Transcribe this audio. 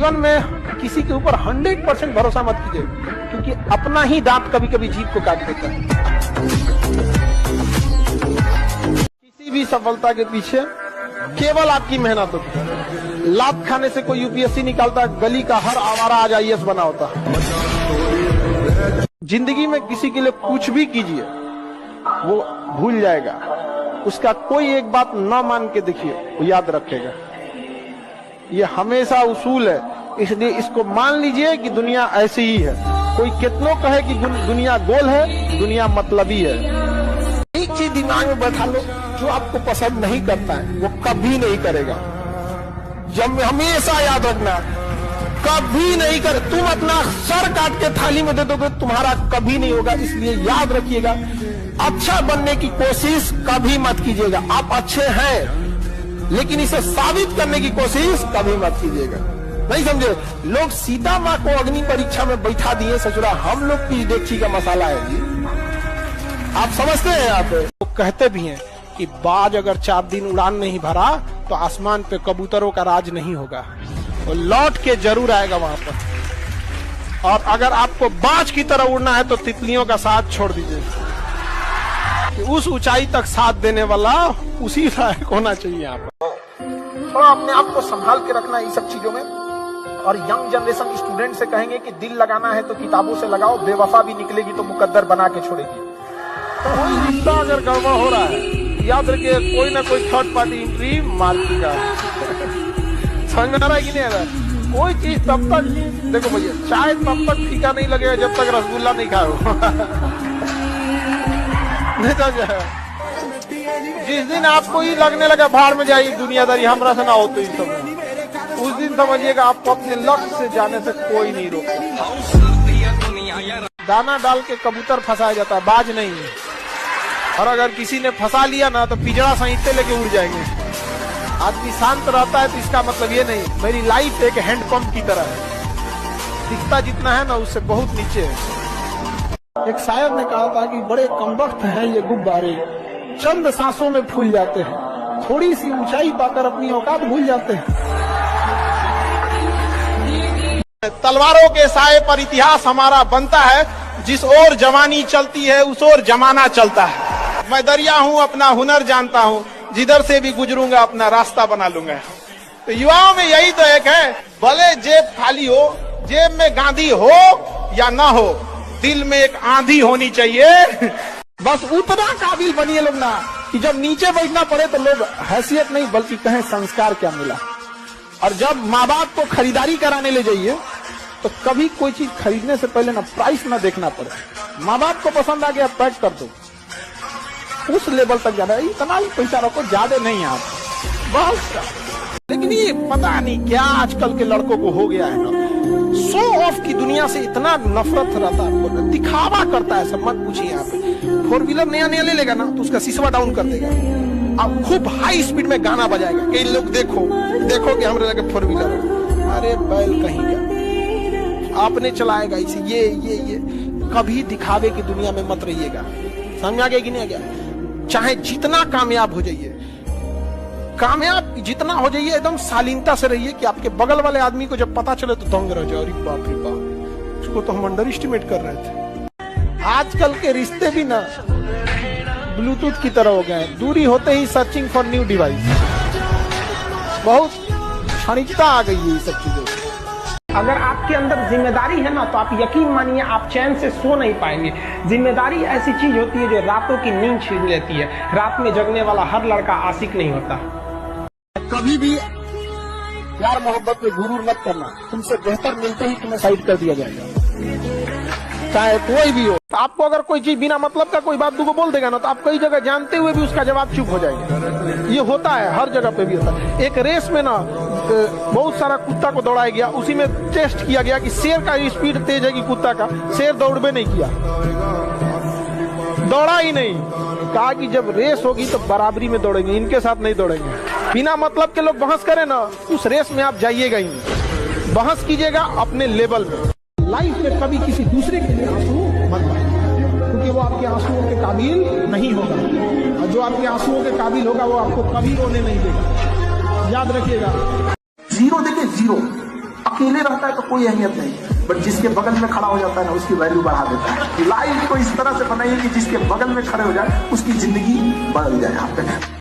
जीवन में किसी के ऊपर 100% भरोसा मत कीजिए, क्योंकि अपना ही दांत कभी कभी जीभ को काट देता है। किसी भी सफलता के पीछे केवल आपकी मेहनत होती है। लात खाने से कोई यूपीएससी निकालता, गली का हर आवारा आज आईएएस बना होता। जिंदगी में किसी के लिए कुछ भी कीजिए, वो भूल जाएगा। उसका कोई एक बात न मान के देखिए, वो याद रखेगा। ये हमेशा उसूल है, इसलिए इसको मान लीजिए कि दुनिया ऐसी ही है। कोई कितनों कहे कि दुनिया गोल है, दुनिया मतलबी है। एक चीज दिमाग में बैठा लो, जो आपको पसंद नहीं करता है वो कभी नहीं करेगा। जब हमेशा याद रखना, कभी नहीं कर। तुम अपना सर काट के थाली में दे दोगे, तुम्हारा कभी नहीं होगा। इसलिए याद रखिएगा, अच्छा बनने की कोशिश कभी मत कीजिएगा। आप अच्छे हैं, लेकिन इसे साबित करने की कोशिश कभी मत कीजिएगा। नहीं समझे? लोग सीता माँ को अग्नि परीक्षा में बैठा दिए ससुरा, हम लोग की डेगची का मसाला है जी। आप समझते हैं? आप वो कहते भी हैं कि बाज अगर 4 दिन उड़ान नहीं भरा तो आसमान पे कबूतरों का राज नहीं होगा। वो लौट के जरूर आएगा वहां पर। और अगर आपको बाज की तरह उड़ना है तो तितलियों का साथ छोड़ दीजिए, कि उस ऊंचाई तक साथ देने वाला उसी लायक होना चाहिए। यहाँ पर थोड़ा अपने आप को संभाल के रखना है इन सब चीजों में। और यंग जनरेशन स्टूडेंट से कहेंगे कि दिल लगाना है तो किताबों से लगाओ, बेवफा भी निकलेगी तो मुकद्दर बना के छोड़ेगी। तो कोई रिश्ता अगर गड़बड़ हो रहा है, याद रखिए कोई ना कोई थर्ड पार्टी एंट्री मार्केगा। समझ में आ रहा है कि नहीं आ रहा? कोई चीज तब तक, देखो भैया, चाय तब तक फीका नहीं लगेगा जब तक रसगुल्ला नहीं खाओ। नहीं समझा? जिस दिन आपको ही लगने लगा भाड़ में जाइए दुनियादारी, हमरा से ना हो तो सब, उस दिन समझिएगा आपको अपने लक्ष्य से जाने से कोई नहीं रोकता। दाना डाल के कबूतर फंसाया जाता है, बाज नहीं है। और अगर किसी ने फंसा लिया ना तो पिजड़ा संहिते लेके उड़ जाएंगे। आदमी शांत रहता है तो इसका मतलब ये नहीं, मेरी लाइफ एक हैंडपंप की तरह है, दिखता जितना है ना उससे बहुत नीचे है। एक शायर ने कहा था कि बड़े कमबख्त हैं ये गुब्बारे, चंद सांसों में फूल जाते हैं, थोड़ी सी ऊंचाई पाकर अपनी औकात भूल जाते हैं। तलवारों के साए पर इतिहास हमारा बनता है, जिस ओर जवानी चलती है उस ओर जमाना चलता है। मैं दरिया हूँ, अपना हुनर जानता हूँ, जिधर से भी गुजरूंगा अपना रास्ता बना लूंगा। तो युवाओं में यही तो एक है, भले जेब खाली हो, जेब में गांधी हो या ना हो, दिल में एक आंधी होनी चाहिए। बस उतना काबिल बनिए लोग ना कि जब नीचे बैठना पड़े तो लोग हैसियत नहीं बल्कि कहें संस्कार क्या मिला। और जब माँ बाप को खरीदारी कराने ले जाइए तो कभी कोई चीज खरीदने से पहले ना प्राइस ना देखना पड़े। माँ बाप को पसंद आ गया पैक कर दो, उस लेवल तक जाना है। इतना ही पैसा रखो, ज्यादा नहीं आप बहुत। लेकिन ये पता नहीं क्या आजकल के लड़कों को हो गया है ना, शो ऑफ की दुनिया से इतना नफरत रहता है, दिखावा करता है सब। मत पूछिए। यहाँ पे 4 व्हीलर नया नया ले लेगा ना तो उसका शीशा डाउन कर देगा, अब खूब हाई स्पीड में गाना बजाएगा कि लोग देखो देखो कि हमारे लगे 4 व्हीलर। अरे बैल कहीं का, आपने चलाएगा इसे। ये कभी दिखावे की दुनिया में मत रहिएगा। समझ आ गया कि नहीं आ गया? चाहे जितना कामयाब हो जाइए, कामयाब जितना हो जाइए, एकदम शालीनता से रहिए कि आपके बगल वाले आदमी को जब पता चले तो दंग रह जाओ, अरे बाप रे बाप, उसको तो हम अंडर एस्टिमेट कर रहे थे। आजकल के रिश्ते भी ना ब्लूटूथ की तरह हो गए हैं, दूरी होते ही सर्चिंग फॉर न्यू डिवाइस। बहुत क्षणिकता आ गई है ये सब चीजों। अगर आपके अंदर जिम्मेदारी है ना तो आप यकीन मानिए आप चैन से सो नहीं पाएंगे। जिम्मेदारी ऐसी चीज होती है जो रातों की नींद छीन लेती है। रात में जगने वाला हर लड़का आशिक नहीं होता। कभी भी प्यार मोहब्बत में गुरूर मत करना, तुमसे बेहतर मिलते ही तुम्हें साइड कर दिया जाएगा, चाहे कोई भी हो। तो आपको अगर कोई चीज बिना मतलब का कोई बात दूगो बोल देगा ना तो आप कई जगह जानते हुए भी उसका जवाब चुप हो जाएंगे। ये होता है, हर जगह पे भी होता है। एक रेस में ना बहुत सारा कुत्ता को दौड़ाया गया, उसी में टेस्ट किया गया कि शेर का स्पीड तेज है कि कुत्ता का। शेर दौड़बे नहीं किया, दौड़ा ही नहीं। कहा कि जब रेस होगी तो बराबरी में दौड़ेंगे, इनके साथ नहीं दौड़ेंगे। बिना मतलब के लोग बहस करें ना, उस रेस में आप जाइएगा ही नहीं। बहस कीजिएगा अपने लेवल में। लाइफ में कभी किसी दूसरे के लिए आंसू मत बहाइए, क्योंकि वो आपके आंसुओं के काबिल नहीं होगा, और जो आपके आंसुओं के काबिल होगा वो आपको कभी रोने नहीं देगा। याद रखिएगा। 0 देखिए 0 अकेले रहता है तो कोई अहमियत नहीं, बट जिसके बगल में खड़ा हो जाता है ना उसकी वैल्यू बढ़ा देता है। लाइफ को इस तरह से बनाइए कि जिसके बगल में खड़े हो जाए उसकी जिंदगी बदल जाए यहाँ पे।